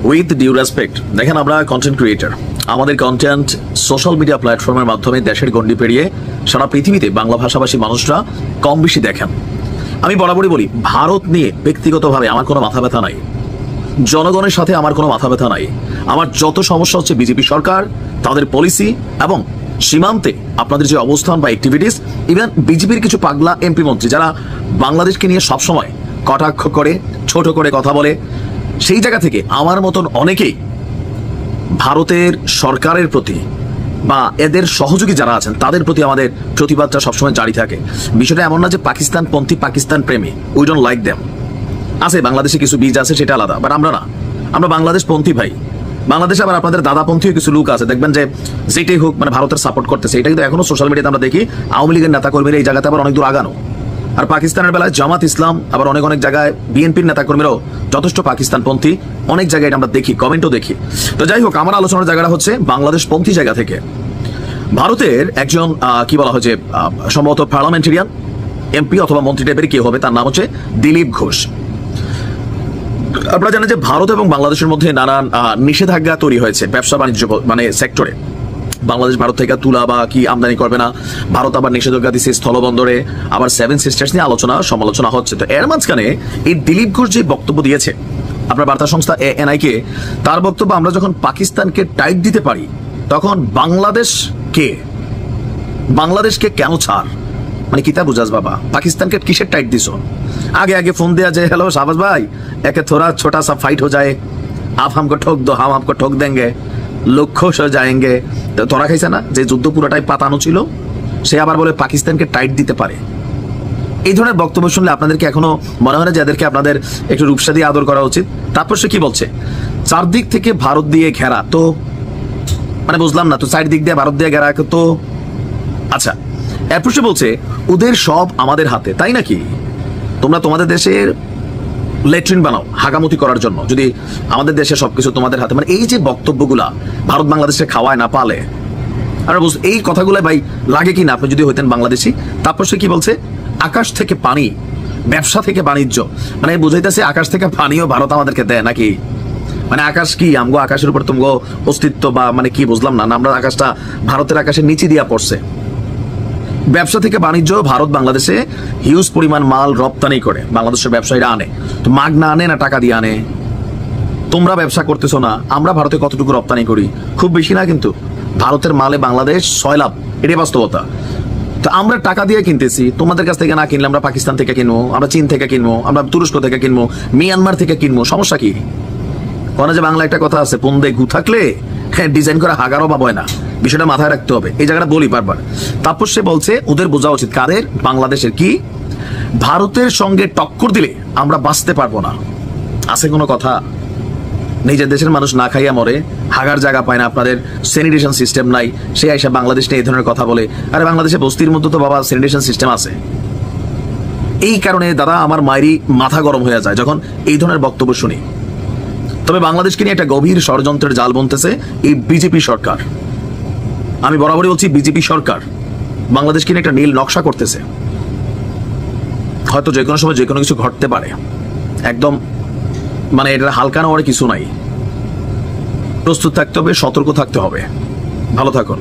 With due respect, দেখেন আমরা content creator, আমাদের কন্টেন্ট সোশ্যাল মিডিয়া প্ল্যাটফর্মের মাধ্যমে দেশের গণ্ডি পেরিয়ে সারা পৃথিবীতে বাংলা ভাষাভাষী মানুষরা কম বেশি দেখেন। আমি বরাবরই বলি, ভারত নিয়ে ব্যক্তিগতভাবে আমার কোনো মাথা ব্যথা নাই, জনগণের সাথে আমার কোনো মাথা ব্যথা নাই। আমার যত সমস্যা হচ্ছে বিজেপি সরকার, তাদের পলিসি এবং সীমান্তে আপনাদের যে অবস্থান বা অ্যাক্টিভিটিস, ইভেন বিজেপির কিছু পাগলা এমপি মন্ত্রী যারা বাংলাদেশকে নিয়ে সবসময় কটাক্ষ করে, ছোট করে কথা বলে, সেই জায়গা থেকে আমার মতন অনেকেই ভারতের সরকারের প্রতি বা এদের সহযোগী যারা আছেন তাদের প্রতি আমাদের প্রতিবাদটা সবসময় জারি থাকে। বিষয়টা এমন না যে পাকিস্তানপন্থী, পাকিস্তান প্রেমী, উই ডোন্ট লাইক দেম। আছে বাংলাদেশে কিছু বীজ আছে, সেটা আলাদা, বাট আমরা না, আমরা বাংলাদেশ পন্থী ভাই। বাংলাদেশে আবার আপনাদের দাদাপন্থীও কিছু লোক আছে, দেখবেন যে যেটাই হোক মানে ভারতের সাপোর্ট করতেছে। এটা কিন্তু এখনো সোশ্যাল মিডিয়াতে আমরা দেখি আওয়ামী লীগের নেতাকর্মীরা এই জায়গাতে আবার অনেক দূর আগানো। আর পাকিস্তানের বেলায় জামাত ইসলাম, আবার অনেক অনেক জায়গায় বিএনপির নেতাকর্মীরাও যথেষ্ট পাকিস্তানপন্থী, অনেক জায়গায় আমরা দেখি, কমেন্টও দেখি। তো যাই হোক, আমার আলোচনার জায়গাটা হচ্ছে বাংলাদেশ পন্থী জায়গা থেকে। ভারতের একজন কি বলা হয় যে সম্ভবত পার্লামেন্টেরিয়ান, এমপি অথবা মন্ত্রী টাইপের কি হবে, তার নাম হচ্ছে দিলীপ ঘোষ। আপনারা জানেন যে ভারত এবং বাংলাদেশের মধ্যে নানান নিষেধাজ্ঞা তৈরি হয়েছে ব্যবসা বাণিজ্য মানে সেক্টরে। বাংলাদেশ ভারত থেকে তুলা বা কি আমদানি করবে না, ভারত আবার নিষেধাজ্ঞা দিচ্ছে স্থলবন্দরে, আবার 7 সিস্টার্স নিয়ে আলোচনা সমালোচনা হচ্ছে। তো এর মাঝখানে এই দিলীপ ঘোষ যে বক্তব্য দিয়েছে আপনার বার্তা সংস্থা এএনআই-কে, তার বক্তব্য আমরা যখন পাকিস্তানকে টাইট দিতে পারি তখন বাংলাদেশকে কেন ছাড়, মানে কিতা বুঝাস বাবা, পাকিস্তানকে কিসের টাইট দিস? आगे आगे फोन दिया जाए, हेलो शाबाश भाई, एक थोड़ा छोटा सा फाइट हो जाए, आप हमको ठोक दो, हम आपको ठोक देंगे, लोग खुश हो जाएंगे। তো তোরা খাইছে না যে যুদ্ধ পুরোটাই পাতানো ছিল, সে আবার বলে পাকিস্তানকে টাইট দিতে পারে। এই ধরনের বক্তব্য শুনলে আপনাদেরকে এখনো মনে হয় না যে এদেরকে আপনাদের একটু রূপসা দিয়ে আদর করা উচিত? তারপর সে কি বলছে, চারদিক থেকে ভারত দিয়ে ঘেরা, তো মানে বুঝলাম না, তো চারদিক দিয়ে ভারত দিয়ে ঘেরা তো আচ্ছা। এরপর সে বলছে ওদের সব আমাদের হাতে, তাই নাকি? তোমরা তোমাদের দেশের লেট্রিন বানাও হাগামতি করার জন্য, যদি আমাদের দেশে সবকিছু তোমাদের হাতে, মানে এই যে বক্তব্যগুলা ভারত বাংলাদেশে খাওয়ায় না পালে, আর এই কথাগুলো ভাই লাগে কি না আপনি যদি হইতেন বাংলাদেশি? তারপর সে কি বলছে, আকাশ থেকে পানি, ব্যবসা থেকে বাণিজ্য, মানে বুঝাইতেছে আকাশ থেকে পানিও ভারত আমাদেরকে দেয় নাকি? মানে আকাশ কি আমগো আকাশের উপর তুমগো অস্তিত্ব বা মানে কি বুঝলাম না, আমরা আকাশটা ভারতের আকাশের নিচে দিয়া পড়ছে। ব্যবসা থেকে বাণিজ্য, ভারত বাংলাদেশে হিউজ পরিমাণ মাল রপ্তানি করে, বাংলাদেশের ব্যবসায়ীরা আনে, তো মাগ না আনে না টাকা দিয়ে আনে? তোমরা ব্যবসা করতেছো না, আমরা ভারতে কতটুকু রপ্তানি করি? খুব বেশি না, কিন্তু ভারতের মালে বাংলাদেশ 6 লাভ, এটাই বাস্তবতা। তো আমরা টাকা দিয়ে কিনতেছি, তোমাদের কাছ থেকে না কিনলে আমরা পাকিস্তান থেকে কিনবো, আমরা চীন থেকে কিনবো, আমরা তুরস্ক থেকে কিনবো, মিয়ানমার থেকে কিনবো, সমস্যা কি? ওখানে যে বাংলা একটা কথা আছে, পন্দে গু থাকলে ডিজাইন করে হাগারও বা বয় না, বিষয়টা মাথায় রাখতে হবে, এই জায়গাটা বলি বারবার। তারপর সে বলছে ওদের বোঝা উচিত, কাদের? বাংলাদেশের। কি ভারতের সঙ্গে টক্কর দিলে আমরা বাঁচতে পারবো না? আছে কোনো কথা? নিজের দেশের মানুষ না খাইয়া মরে, হাগার জায়গা পায় না, আপনাদের স্যানিটেশন সিস্টেম নাই, সে আইসা বাংলাদেশ নিয়ে এই ধরনের কথা বলে। আরে বাংলাদেশে বস্তির মধ্যে তো বাবা স্যানিটেশন সিস্টেম আছে। এই কারণে দাদা আমার মায়েরই মাথা গরম হয়ে যায় যখন এই ধরনের বক্তব্য শুনি। তবে বাংলাদেশকে নিয়ে একটা গভীর ষড়যন্ত্রের জাল বুনতেছে এই বিজেপি সরকার। আমি বরাবরই বলছি, বিজেপি সরকার বাংলাদেশকে নিয়ে একটা নীল নকশা করতেছে। হয়তো যে কোনো সময় যে কোনো কিছু ঘটতে পারে, একদম মানে এটা হালকা নেওয়ার কিছু নাই, প্রস্তুত থাকতে হবে, সতর্ক থাকতে হবে। ভালো থাকুন।